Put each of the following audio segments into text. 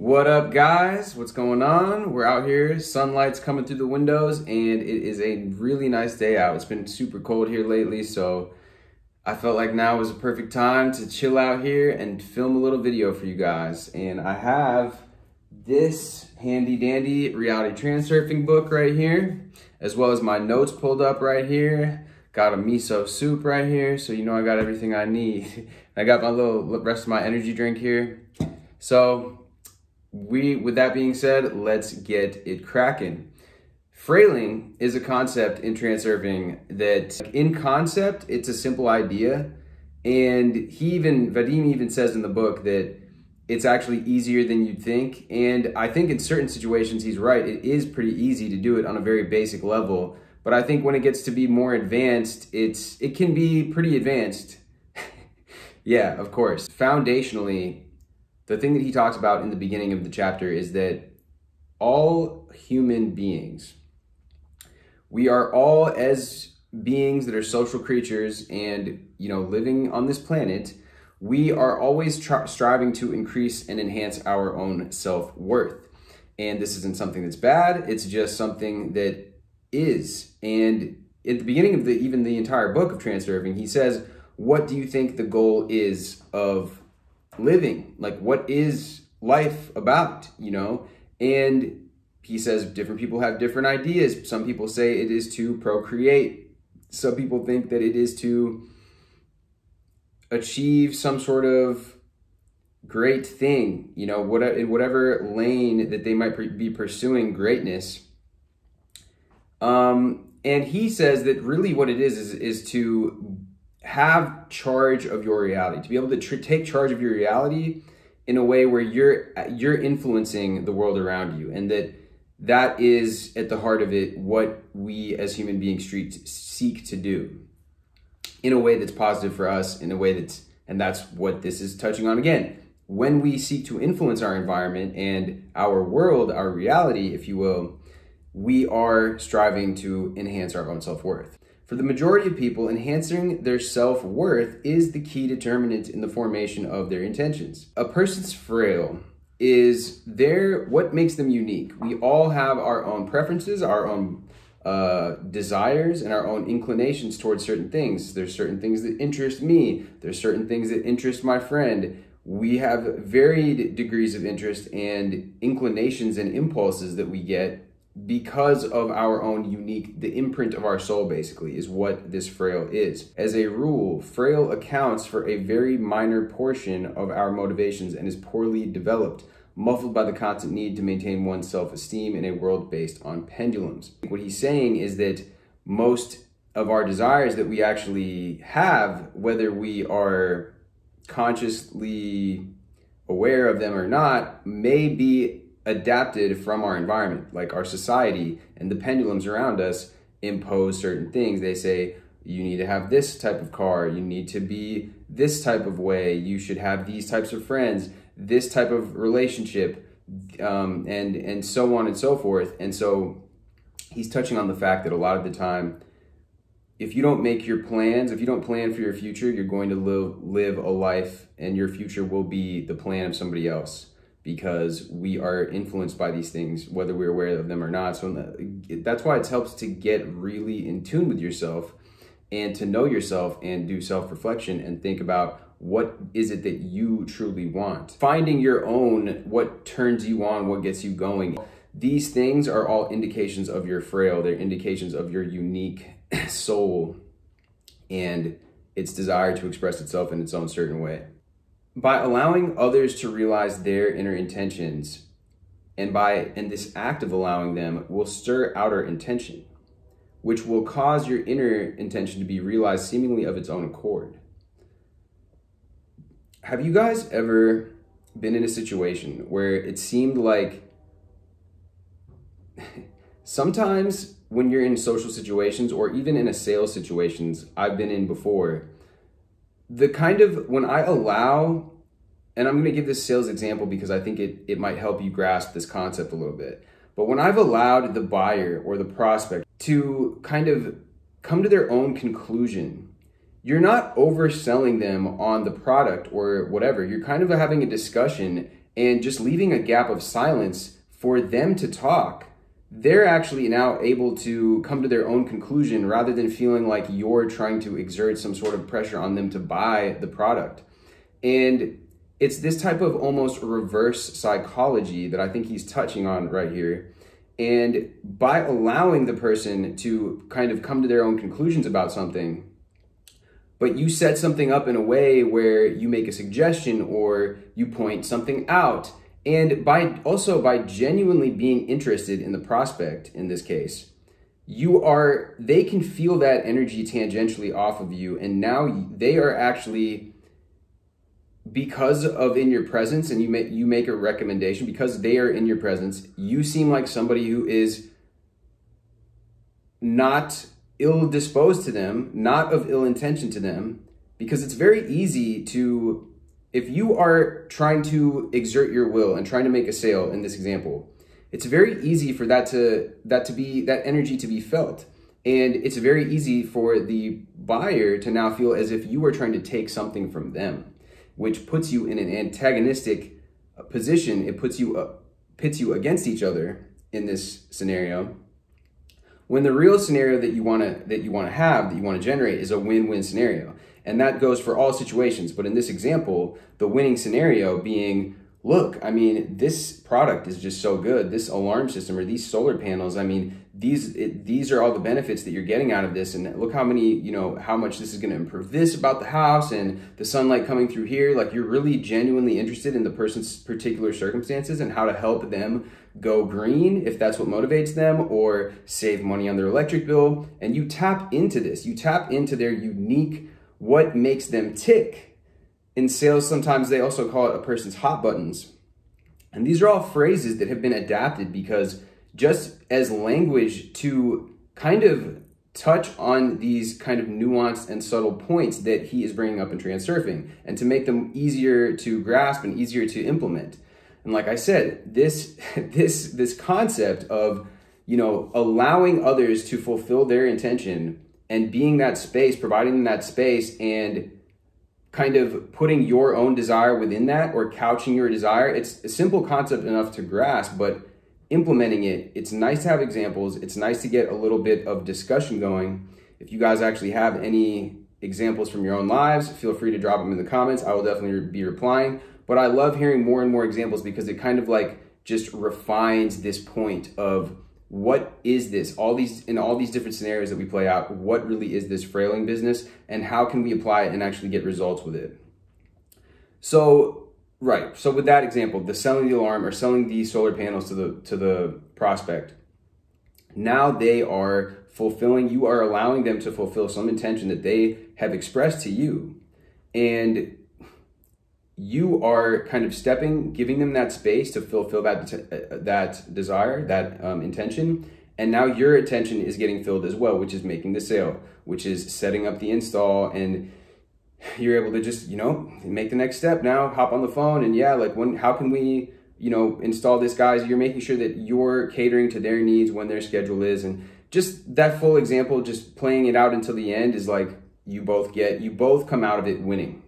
What up, guys? What's going on? We're out here, sunlight's coming through the windows, and it is a really nice day out. It's been super cold here lately, so I felt like now was a perfect time to chill out here and film a little video for you guys. And I have this handy dandy reality transurfing book right here, as well as my notes pulled up right here. Got a miso soup right here, so you know I got everything I need. I got my little rest of my energy drink here. So with that being said, let's get it cracking. Frailing is a concept in transurfing that, in concept, it's a simple idea. And Vadim even says in the book that it's actually easier than you'd think. And I think in certain situations, he's right. It is pretty easy to do it on a very basic level. But I think when it gets to be more advanced, it can be pretty advanced. Yeah, of course. Foundationally, the thing that he talks about in the beginning of the chapter is that all human beings, we are all, as beings that are social creatures and, living on this planet, we are always striving to increase and enhance our own self-worth. And this isn't something that's bad. It's just something that is. And at the beginning of even the entire book of Transurfing, he says, what do you think the goal is of living? Like, what is life about, And he says different people have different ideas. Some people say it is to procreate. Some people think that it is to achieve some sort of great thing, in whatever lane that they might be pursuing greatness. And he says that really what it is to have charge of your reality, to be able to take charge of your reality in a way where you're influencing the world around you, and that is at the heart of it what we as human beings seek to do in a way that's positive for us, in a way that's what this is touching on again. When we seek to influence our environment and our world, our reality, if you will, we are striving to enhance our own self-worth. For the majority of people, enhancing their self-worth is the key determinant in the formation of their intentions. A person's frail is what makes them unique. We all have our own preferences, our own desires, and our own inclinations towards certain things. There's certain things that interest me. There's certain things that interest my friend. We have varied degrees of interest and inclinations and impulses that we get because of our own the imprint of our soul basically is what this frail is. As a rule, frail accounts for a very minor portion of our motivations and is poorly developed, muffled by the constant need to maintain one's self-esteem in a world based on pendulums. What he's saying is that most of our desires that we actually have, whether we are consciously aware of them or not, may be adapted from our environment. Like our society and the pendulums around us impose certain things. They say, you need to have this type of car, you need to be this type of way, you should have these types of friends, this type of relationship, and so on and so forth. And so he's touching on the fact that a lot of the time, if you don't make your plans, if you don't plan for your future, you're going to live a life and your future will be the plan of somebody else, because we are influenced by these things, whether we're aware of them or not. So that's why it helps to get really in tune with yourself and to know yourself and do self-reflection and think about what is it that you truly want. Finding your own, what turns you on, what gets you going. These things are all indications of your frail. They're indications of your unique soul and its desire to express itself in its own certain way. By allowing others to realize their inner intentions, and this act of allowing them will stir outer intention, which will cause your inner intention to be realized seemingly of its own accord. Have you guys ever been in a situation where it seemed like sometimes when you're in social situations or even in a sales situations I've been in before, when I allow, and I'm going to give this sales example because I think it might help you grasp this concept a little bit. But when I've allowed the buyer or the prospect to kind of come to their own conclusion, you're not overselling them on the product or whatever. You're kind of having a discussion and just leaving a gap of silence for them to talk, they're actually now able to come to their own conclusion rather than feeling like you're trying to exert some sort of pressure on them to buy the product. And it's this type of almost reverse psychology that I think he's touching on right here. And by allowing the person to kind of come to their own conclusions about something, but you set something up in a way where you make a suggestion or you point something out, and by genuinely being interested in the prospect in this case, they can feel that energy tangentially off of you, and now they are actually, because of in your presence, and you make a recommendation because they are in your presence, you seem like somebody who is not ill-disposed to them, not of ill intention to them, because it's very easy to, if you are trying to exert your will and trying to make a sale in this example, it's very easy for that energy to be felt. And it's very easy for the buyer to now feel as if you are trying to take something from them, which puts you in an antagonistic position. It pits you against each other in this scenario. When the real scenario that you want to generate is a win-win scenario. And that goes for all situations. But in this example, the winning scenario being, look, I mean, this product is just so good. This alarm system or these solar panels, I mean, these are all the benefits that you're getting out of this. And look how much this is going to improve this about the house and the sunlight coming through here. Like, you're really genuinely interested in the person's particular circumstances and how to help them go green if that's what motivates them, or save money on their electric bill. And you tap into this. You tap into their unique, what makes them tick. In sales, sometimes they also call it a person's hot buttons. And these are all phrases that have been adapted because just as language to kind of touch on these kind of nuanced and subtle points that he is bringing up in Transurfing, and to make them easier to grasp and easier to implement. And like I said, this concept of, allowing others to fulfill their intention and being that space, providing them that space, and kind of putting your own desire within that, or couching your desire. It's a simple concept enough to grasp, but implementing it, it's nice to have examples. It's nice to get a little bit of discussion going. If you guys actually have any examples from your own lives, feel free to drop them in the comments. I will definitely be replying. But I love hearing more and more examples because it kind of like just refines this point of, what is this? In all these different scenarios that we play out, what really is this frailing business, and how can we apply it and actually get results with it? So with that example, the selling the alarm or selling the solar panels to the prospect, now they are fulfilling, you are allowing them to fulfill some intention that they have expressed to you. And you are kind of giving them that space to fulfill that desire, that intention. And now your attention is getting filled as well, which is making the sale, which is setting up the install. And you're able to just, make the next step now, hop on the phone. And how can we, install this, guys? You're making sure that you're catering to their needs when their schedule is. And just that full example, just playing it out until the end is like, you both come out of it winning.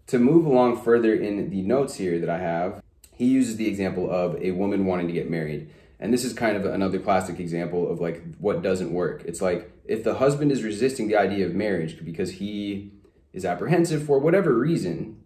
To move along further in the notes here that I have, he uses the example of a woman wanting to get married. And this is kind of another classic example of like what doesn't work. It's like, if the husband is resisting the idea of marriage because he is apprehensive for whatever reason,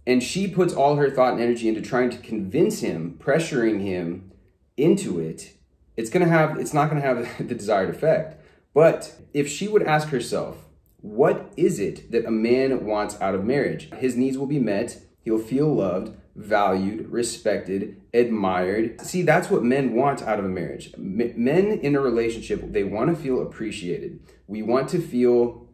and she puts all her thought and energy into trying to convince him, pressuring him into it, it's not gonna have the desired effect. But if she would ask herself, what is it that a man wants out of marriage? His needs will be met. He'll feel loved, valued, respected, admired. See, that's what men want out of a marriage. Men in a relationship, they want to feel appreciated. We want to feel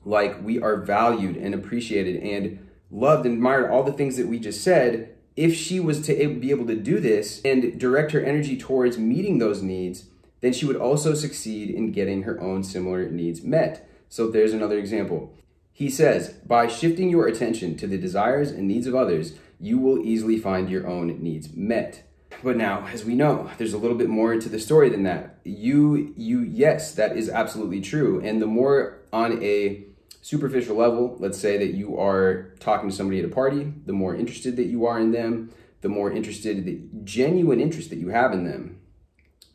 like we are valued and appreciated and loved and admired, all the things that we just said. If she was to be able to do this and direct her energy towards meeting those needs, then she would also succeed in getting her own similar needs met. So there's another example. He says, by shifting your attention to the desires and needs of others, you will easily find your own needs met. But now, as we know, there's a little bit more to the story than that. Yes, that is absolutely true. And the more on a superficial level, let's say that you are talking to somebody at a party, the more interested that you are in them, the more interested, the genuine interest that you have in them,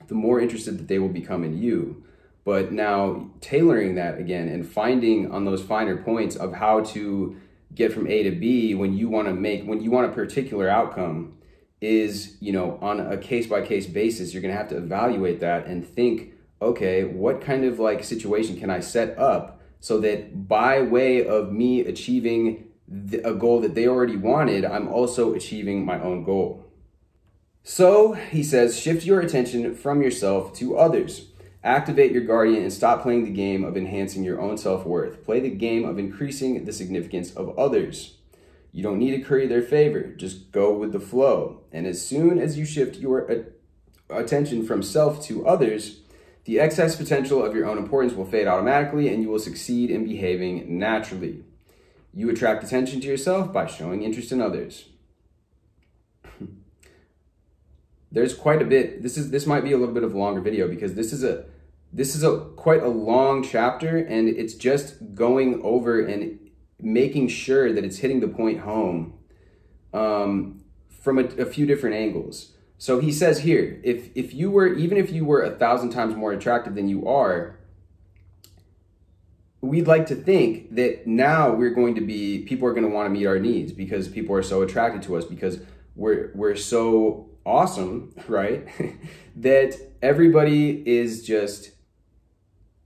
the more interested that they will become in you. But now tailoring that again and finding on those finer points of how to get from A to B when you want a particular outcome is, you know, on a case-by-case basis. You're going to have to evaluate that and think, okay, what kind of like situation can I set up so that by way of me achieving a goal that they already wanted, I'm also achieving my own goal. So he says, shift your attention from yourself to others. Activate your guardian and stop playing the game of enhancing your own self-worth. Play the game of increasing the significance of others. You don't need to curry their favor. Just go with the flow. And as soon as you shift your attention from self to others, the excess potential of your own importance will fade automatically and you will succeed in behaving naturally. You attract attention to yourself by showing interest in others. There's quite a bit. This might be a little bit of a longer video because this is quite a long chapter, and it's just going over and making sure that it's hitting the point home from a few different angles. So he says here, even if you were 1,000 times more attractive than you are, we'd like to think that now people are going to want to meet our needs because people are so attracted to us because we're so awesome, right? That everybody is just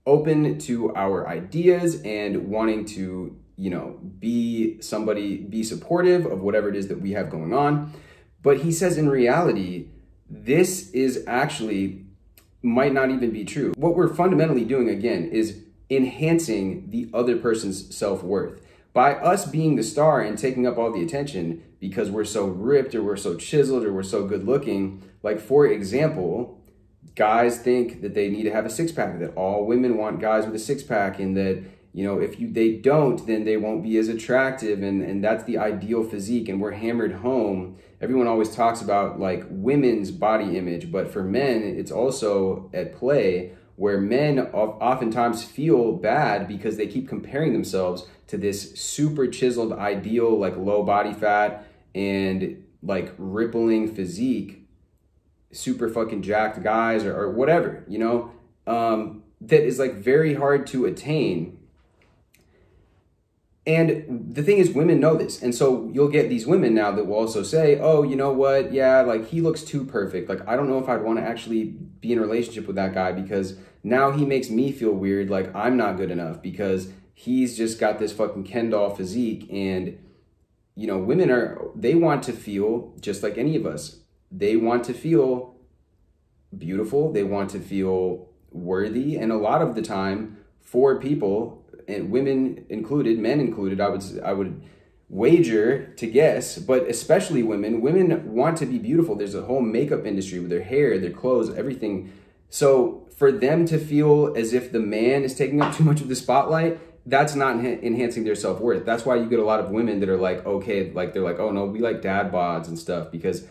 open to our ideas and wanting to, you know, be supportive of whatever it is that we have going on. But he says in reality, this is actually might not even be true. What we're fundamentally doing again is enhancing the other person's self-worth. By us being the star and taking up all the attention because we're so ripped or we're so chiseled or we're so good looking, like for example, guys think that they need to have a six-pack, that all women want guys with a six-pack, and that, you know, if they don't, then they won't be as attractive, and that's the ideal physique, and we're hammered home. Everyone always talks about like women's body image, but for men, it's also at play where men oftentimes feel bad because they keep comparing themselves to this super chiseled ideal, like low body fat and like rippling physique, super fucking jacked guys or whatever, you know, that is like very hard to attain. And the thing is, women know this. And so you'll get these women now that will also say, oh, you know what? Yeah, like he looks too perfect. Like, I don't know if I'd want to actually be in a relationship with that guy because now he makes me feel weird. Like I'm not good enough because he's just got this fucking Ken doll physique. And, you know, they want to feel just like any of us. They want to feel beautiful. They want to feel worthy. And a lot of the time for people, and women included, men included, I would wager to guess, but especially women want to be beautiful. There's a whole makeup industry with their hair, their clothes, everything. So for them to feel as if the man is taking up too much of the spotlight, that's not enhancing their self-worth. That's why you get a lot of women that are like, okay, like they're like, oh no, we like dad bods and stuff, because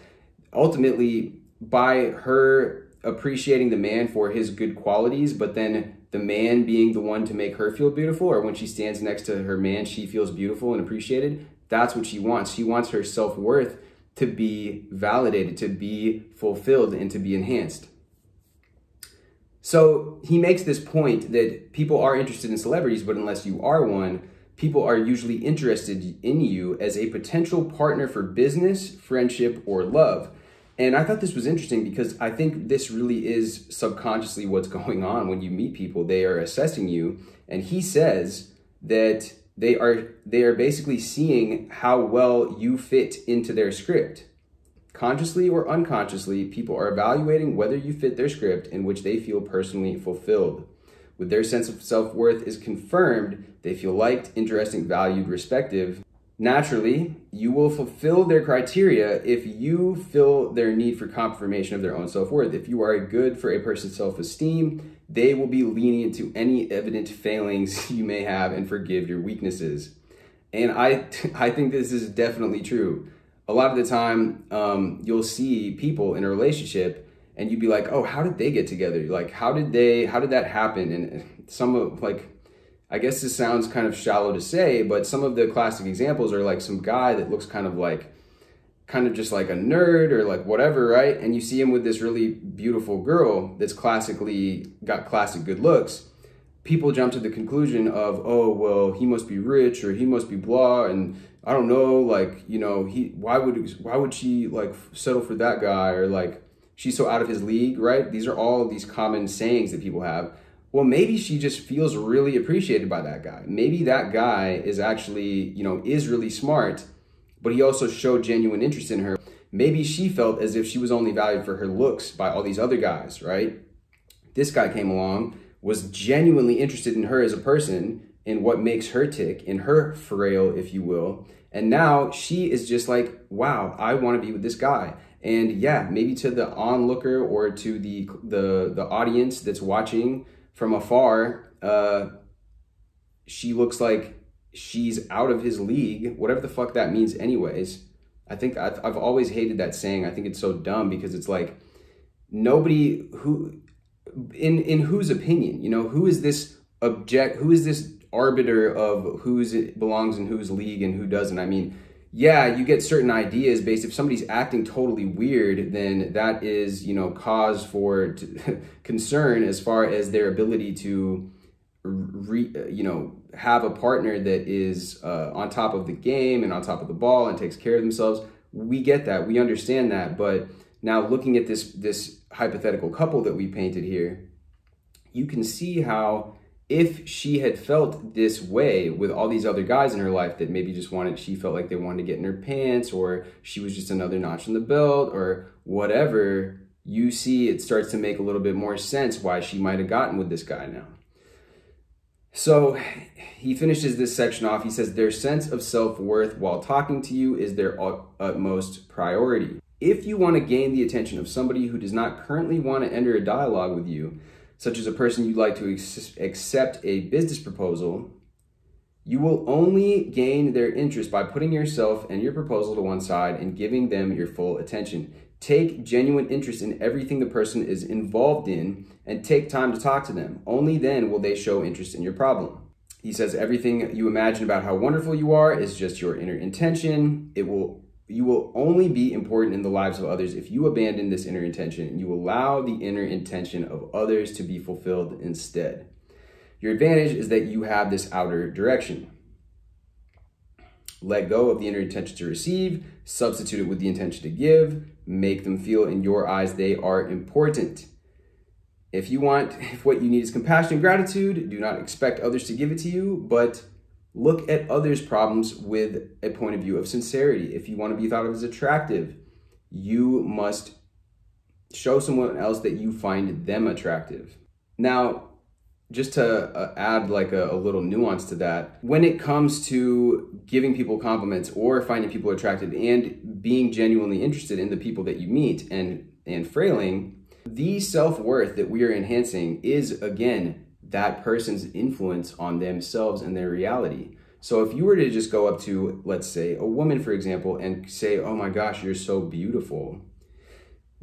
ultimately by her appreciating the man for his good qualities, but then the man being the one to make her feel beautiful, or when she stands next to her man, she feels beautiful and appreciated. That's what she wants. She wants her self-worth to be validated, to be fulfilled, and to be enhanced. So he makes this point that people are interested in celebrities, but unless you are one, people are usually interested in you as a potential partner for business, friendship, or love. And I thought this was interesting because I think this really is subconsciously what's going on when you meet people. They are assessing you. And he says that they are basically seeing how well you fit into their script. Consciously or unconsciously, people are evaluating whether you fit their script in which they feel personally fulfilled. When their sense of self-worth is confirmed, they feel liked, interesting, valued, respected. Naturally, you will fulfill their criteria if you fill their need for confirmation of their own self-worth. If you are good for a person's self-esteem, they will be lenient to any evident failings you may have and forgive your weaknesses. And I think this is definitely true. A lot of the time, you'll see people in a relationship and you'd be like, oh, how did they get together? Like, how did that happen? And some of, like, I guess this sounds kind of shallow to say, but some of the classic examples are like some guy that looks kind of kind of just like a nerd or like whatever, right? And you see him with this really beautiful girl that's classically got classic good looks, people jump to the conclusion of, oh, well, he must be rich or he must be blah, and I don't know, like, you know, why would she like settle for that guy, or like she's so out of his league, right? These are all of these common sayings that people have. Well, maybe she just feels really appreciated by that guy. Maybe that guy is actually, you know, is really smart, but he also showed genuine interest in her. Maybe she felt as if she was only valued for her looks by all these other guys, right? This guy came along, was genuinely interested in her as a person, in what makes her tick, in her frail, if you will. And now she is just like, wow, I want to be with this guy. And yeah, maybe to the onlooker or to the audience that's watching from afar, she looks like she's out of his league, whatever the fuck that means anyways. I think I've always hated that saying. I think it's so dumb because it's like, nobody who, in whose opinion, you know, who is this arbiter of who's belongs in whose league and who doesn't? I mean, yeah, you get certain ideas based, if somebody's acting totally weird, then that is, you know, cause for concern as far as their ability to you know, have a partner that is on top of the game and on top of the ball and takes care of themselves. We get that, we understand that. But now looking at this hypothetical couple that we painted here, you can see how if she had felt this way with all these other guys in her life that maybe just she felt like they wanted to get in her pants, or she was just another notch in the belt or whatever, you see it starts to make a little bit more sense why she might have gotten with this guy now. So he finishes this section off. He says, their sense of self-worth while talking to you is their utmost priority. If you want to gain the attention of somebody who does not currently want to enter a dialogue with you, such as a person you'd like to accept a business proposal, you will only gain their interest by putting yourself and your proposal to one side and giving them your full attention. Take genuine interest in everything the person is involved in and take time to talk to them. Only then will they show interest in your problem. He says, everything you imagine about how wonderful you are is just your inner intention. You will only be important in the lives of others if you abandon this inner intention and you allow the inner intention of others to be fulfilled instead. Your advantage is that you have this outer direction. Let go of the inner intention to receive, substitute it with the intention to give, make them feel in your eyes they are important. If what you need is compassion and gratitude, do not expect others to give it to you, but look at others' problems with a point of view of sincerity. If you want to be thought of as attractive, you must show someone else that you find them attractive. Now, just to add like a little nuance to that, when it comes to giving people compliments or finding people attractive and being genuinely interested in the people that you meet and frailing, the self-worth that we are enhancing is, again, that person's influence on themselves and their reality. So if you were to just go up to, let's say, a woman, for example, and say, oh my gosh, you're so beautiful,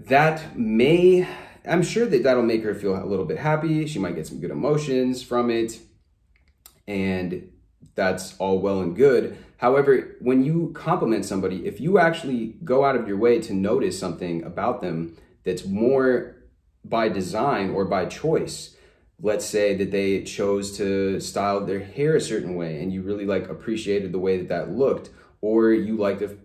I'm sure that that'll make her feel a little bit happy. She might get some good emotions from it, and that's all well and good. However, when you compliment somebody, if you actually go out of your way to notice something about them that's more by design or by choice, let's say that they chose to style their hair a certain way and you really like appreciated the way that looked, or you liked a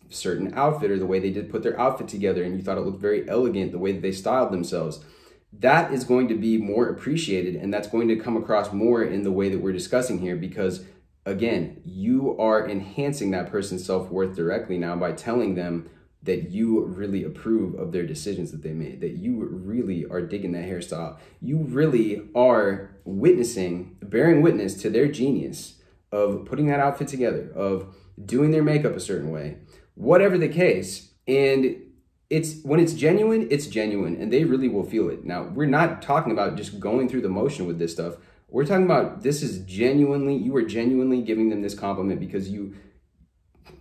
certain outfit or the way they did put their outfit together and you thought it looked very elegant, the way that they styled themselves, that is going to be more appreciated, and that's going to come across more in the way that we're discussing here, because again, you are enhancing that person's self-worth directly now by telling them that you really approve of their decisions that they made, that you really are digging that hairstyle. You really are bearing witness to their genius of putting that outfit together, of doing their makeup a certain way, whatever the case. And when it's genuine, and they really will feel it. Now, we're not talking about just going through the motion with this stuff. We're talking about you are genuinely giving them this compliment because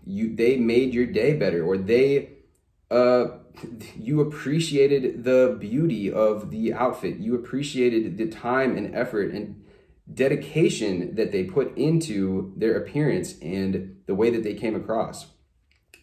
they made your day better, or you appreciated the beauty of the outfit. You appreciated the time and effort and dedication that they put into their appearance and the way that they came across.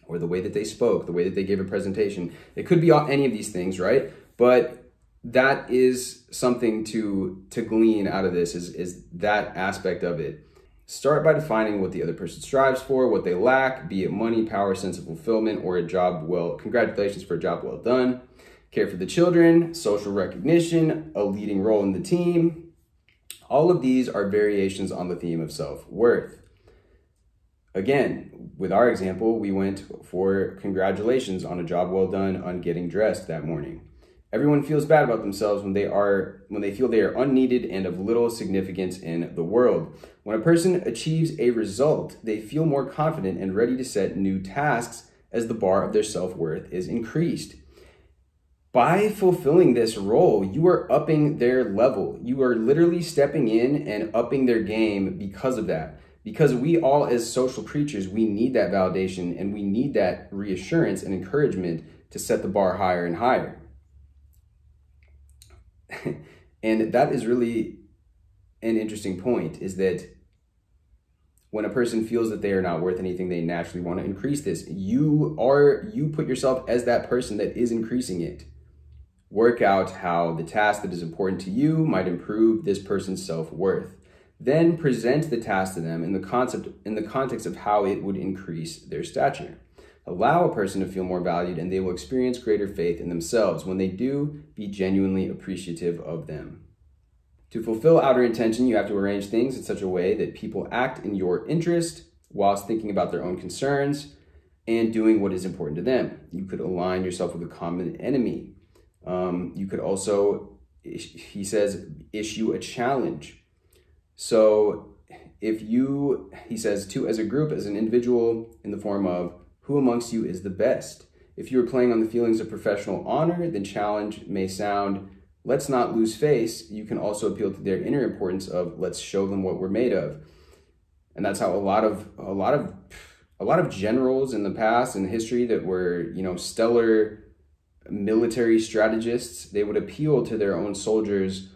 or the way that they spoke, the way that they gave a presentation. It could be any of these things, right? But that is something to glean out of this, is that aspect of it. Start by defining what the other person strives for, what they lack, be it money, power, sense of fulfillment, or a job congratulations for a job well done. Care for the children, social recognition, a leading role in the team. All of these are variations on the theme of self-worth. Again, with our example, we went for congratulations on a job well done, on getting dressed that morning. Everyone feels bad about themselves when they feel they are unneeded and of little significance in the world. When a person achieves a result, they feel more confident and ready to set new tasks as the bar of their self-worth is increased. By fulfilling this role, you are upping their level. You are literally stepping in and upping their game because of that. Because we all, as social creatures, we need that validation and we need that reassurance and encouragement to set the bar higher and higher. And that is really an interesting point, is that when a person feels that they are not worth anything, they naturally want to increase this. You put yourself as that person that is increasing it. Work out how the task that is important to you might improve this person's self-worth. Then present the task to them in the context of how it would increase their stature. Allow a person to feel more valued, and they will experience greater faith in themselves. When they do, be genuinely appreciative of them. To fulfill outer intention, you have to arrange things in such a way that people act in your interest whilst thinking about their own concerns and doing what is important to them. You could align yourself with a common enemy. You could also, he says, issue a challenge. So he says, as a group, as an individual, in the form of, who amongst you is the best? If you are playing on the feelings of professional honor, then challenge may sound, let's not lose face. You can also appeal to their inner importance of, let's show them what we're made of. And that's how a lot of generals in the past, in history, that were, stellar military strategists, they would appeal to their own soldiers'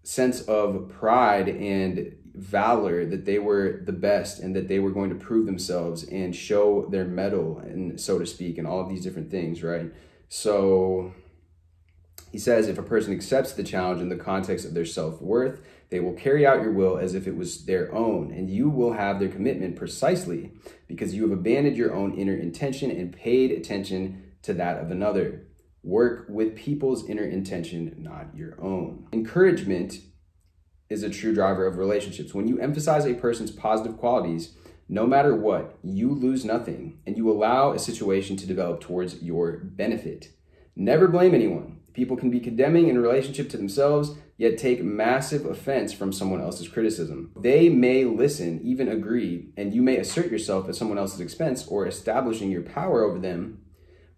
sense of pride and valor, that they were the best and that they were going to prove themselves and show their mettle, and so to speak, and all of these different things, right? So he says, if a person accepts the challenge in the context of their self-worth, they will carry out your will as if it was their own, and you will have their commitment precisely because you have abandoned your own inner intention and paid attention to that of another. Work with people's inner intention, not your own. Encouragement is a true driver of relationships. When you emphasize a person's positive qualities, no matter what, you lose nothing, and you allow a situation to develop towards your benefit. Never blame anyone. People can be condemning in relationship to themselves, yet take massive offense from someone else's criticism. They may listen, even agree, and you may assert yourself at someone else's expense or establishing your power over them,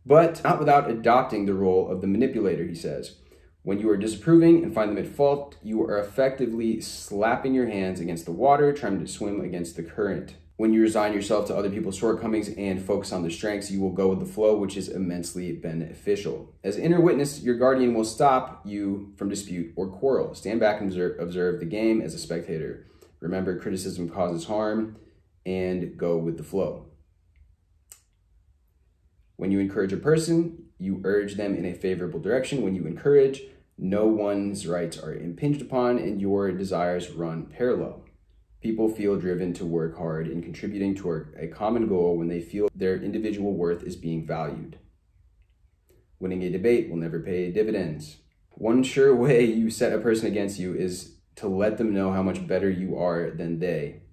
but not without adopting the role of the manipulator, he says. When you are disapproving and find them at fault, you are effectively slapping your hands against the water, trying to swim against the current. When you resign yourself to other people's shortcomings and focus on their strengths, you will go with the flow, which is immensely beneficial. As inner witness, your guardian will stop you from dispute or quarrel. Stand back and observe the game as a spectator. Remember, criticism causes harm, and go with the flow. When you encourage a person, you urge them in a favorable direction. When you encourage, no one's rights are impinged upon and your desires run parallel. People feel driven to work hard in contributing toward a common goal when they feel their individual worth is being valued. Winning a debate will never pay dividends. One sure way you set a person against you is to let them know how much better you are than they.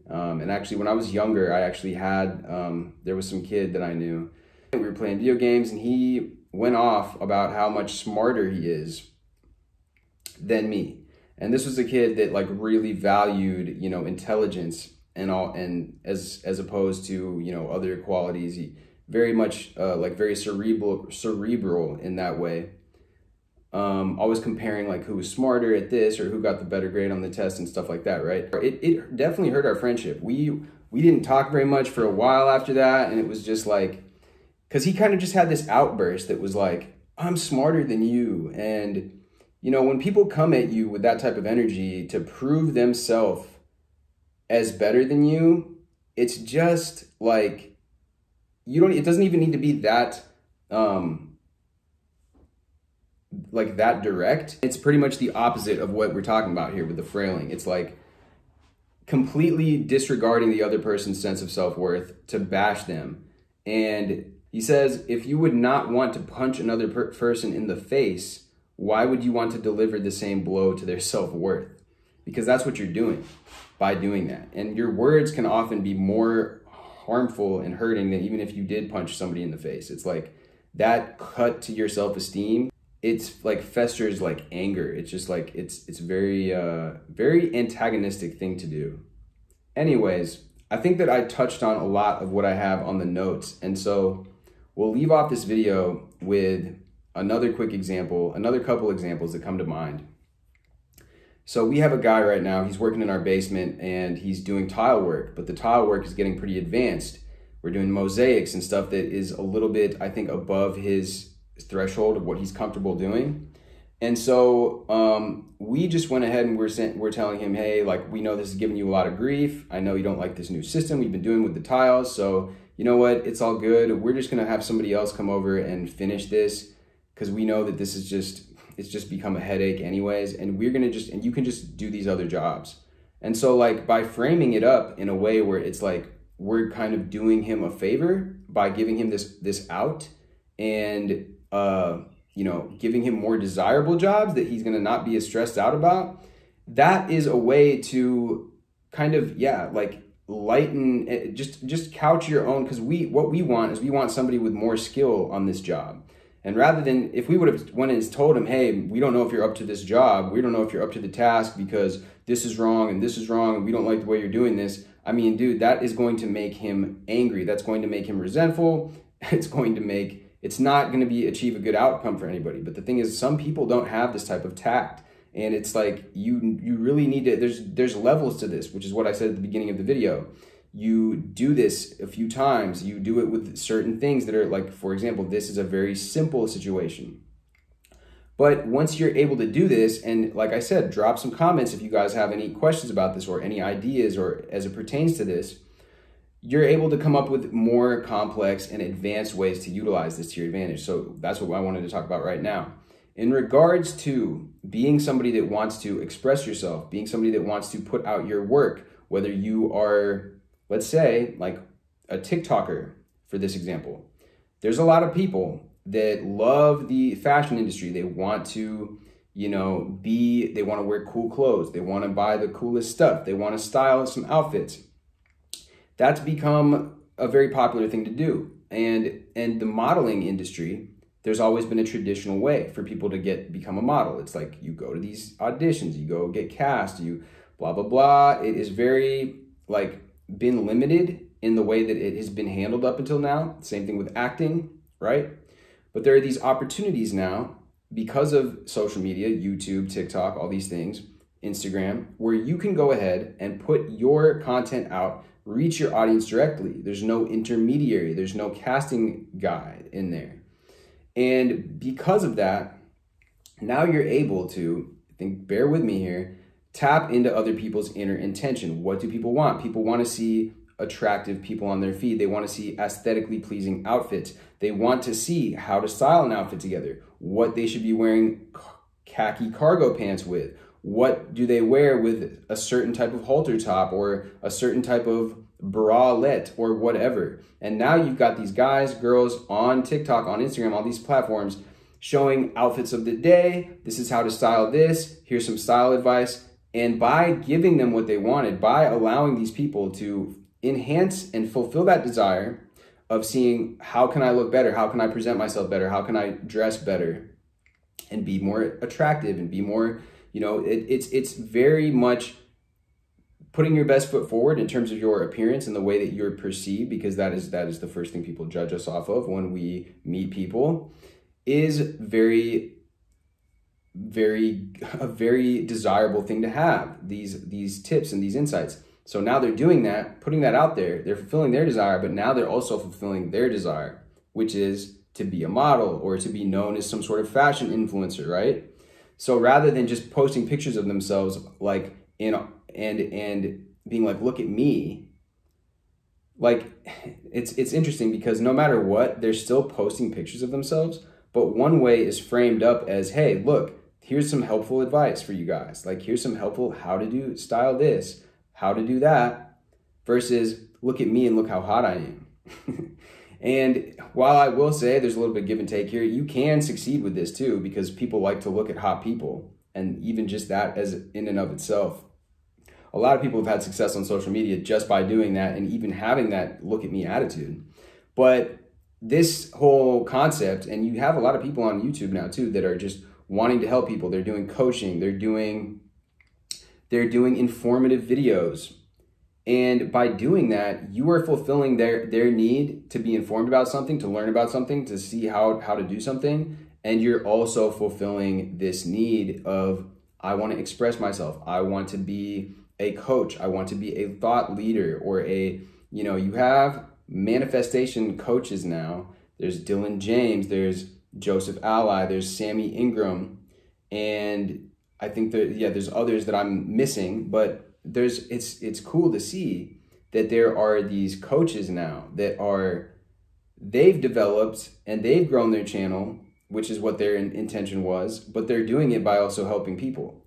And actually, when I was younger, I actually had, there was some kid that I knew. We were playing video games and he went off about how much smarter he is than me. And this was a kid that like really valued, intelligence and all, and as opposed to, other qualities. He very much very cerebral in that way. Always comparing like who was smarter at this or who got the better grade on the test and stuff like that, right? It definitely hurt our friendship. We didn't talk very much for a while after that, and it was just like, because he kind of just had this outburst that was like, I'm smarter than you. And, when people come at you with that type of energy to prove themselves as better than you, it's just like, it doesn't even need to be that, like that direct. It's pretty much the opposite of what we're talking about here with the frailing. It's like completely disregarding the other person's sense of self-worth to bash them. And he says, if you would not want to punch another person in the face, why would you want to deliver the same blow to their self-worth? Because that's what you're doing by doing that. And your words can often be more harmful and hurting than even if you did punch somebody in the face. It's like that cut to your self-esteem, it's like festers like anger. It's just like, it's very, very antagonistic thing to do. Anyways, I think that I touched on a lot of what I have on the notes. And so we'll leave off this video with another quick example, another couple examples that come to mind. So we have a guy right now, he's working in our basement and he's doing tile work, but the tile work is getting pretty advanced. We're doing mosaics and stuff that is a little bit, I think, above his threshold of what he's comfortable doing. And so we just went ahead and we're telling him, hey, like, we know this is giving you a lot of grief. I know you don't like this new system we've been doing with the tiles. So you know what, it's all good. We're just gonna have somebody else come over and finish this because we know that this is it's just become a headache anyways. And we're gonna and you can just do these other jobs. And so like by framing it up in a way where it's like, we're kind of doing him a favor by giving him this out and, you know, giving him more desirable jobs that he's going to not be as stressed out about. That is a way to kind of, yeah, like lighten, just couch your own. Because what we want is we want somebody with more skill on this job. And rather than, if we would have went and told him, hey, we don't know if you're up to this job, we don't know if you're up to the task because this is wrong and this is wrong and we don't like the way you're doing this. I mean, dude, that is going to make him angry. That's going to make him resentful. It's not going to achieve a good outcome for anybody. But the thing is, some people don't have this type of tact. And it's like, you really need to, there's levels to this, which is what I said at the beginning of the video. You do this a few times, you do it with certain things that are like, for example, this is a very simple situation. But once you're able to do this, and like I said, drop some comments if you guys have any questions about this or any ideas or as it pertains to this, you're able to come up with more complex and advanced ways to utilize this to your advantage. So that's what I wanted to talk about right now. In regards to being somebody that wants to express yourself, being somebody that wants to put out your work, whether you are, let's say, like a TikToker, for this example, there's a lot of people that love the fashion industry. They want to, you know, they want to wear cool clothes. They want to buy the coolest stuff. They want to style some outfits. That's become a very popular thing to do. And the modeling industry, there's always been a traditional way for people to become a model. It's like you go to these auditions, you go get cast, you blah, blah, blah. It is very like been limited in the way that it has been handled up until now. Same thing with acting, right? But there are these opportunities now because of social media, YouTube, TikTok, all these things, Instagram, where you can go ahead and put your content out, reach your audience directly. There's no intermediary. There's no casting guy in there. And because of that, now you're able to, bear with me here, tap into other people's inner intention. What do people want? People want to see attractive people on their feed. They want to see aesthetically pleasing outfits. They want to see how to style an outfit together, what they should be wearing khaki cargo pants with. What do they wear with a certain type of halter top or a certain type of bralette or whatever. And now you've got these guys, girls on TikTok, on Instagram, all these platforms showing outfits of the day. This is how to style this. Here's some style advice. And by giving them what they wanted, by allowing these people to enhance and fulfill that desire of seeing how can I look better? How can I present myself better? How can I dress better and be more attractive and be more, you know, it's very much putting your best foot forward in terms of your appearance and the way that you're perceived, because that is the first thing people judge us off of when we meet people, is a very desirable thing to have, these tips and these insights. So now they're doing that, putting that out there, they're fulfilling their desire, but now they're also fulfilling their desire, which is to be a model or to be known as some sort of fashion influencer, right? So rather than just posting pictures of themselves like and being like, look at me, like, it's interesting because no matter what, they're still posting pictures of themselves, but one way is framed up as, hey, look, here's some helpful advice for you guys. Like, here's some helpful how to do style this, how to do that, versus look at me and look how hot I am. And while I will say there's a little bit of give and take here, you can succeed with this too, because people like to look at hot people, and even just that as in and of itself. A lot of people have had success on social media just by doing that and even having that look at me attitude. But this whole concept, and you have a lot of people on YouTube now too that are just wanting to help people. They're doing coaching, they're doing informative videos. And by doing that, you are fulfilling their need to be informed about something, to learn about something, to see how to do something. And you're also fulfilling this need of, I want to express myself. I want to be a coach. I want to be a thought leader, or you have manifestation coaches now. There's Dylan James, there's Joseph Ally, there's Sammy Ingram. And I think there's others that I'm missing, but it's cool to see that there are these coaches now that they've developed and they've grown their channel, which is what their intention was, but they're doing it by also helping people.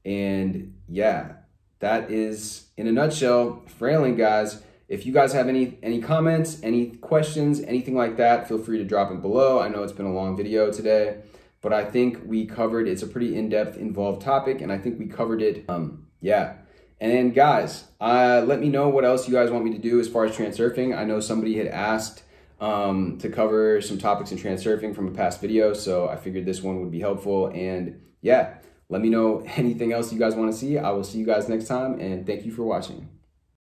And yeah, that is in a nutshell Frailing, guys. If you guys have any comments, any questions, anything like that, feel free to drop it below. I know it's been a long video today, but I think we covered, it's a pretty in-depth, involved topic, and I think we covered it. Yeah. And then guys, let me know what else you guys want me to do as far as transurfing. I know somebody had asked to cover some topics in transurfing from a past video, so I figured this one would be helpful. And yeah, let me know anything else you guys want to see. I will see you guys next time, and thank you for watching.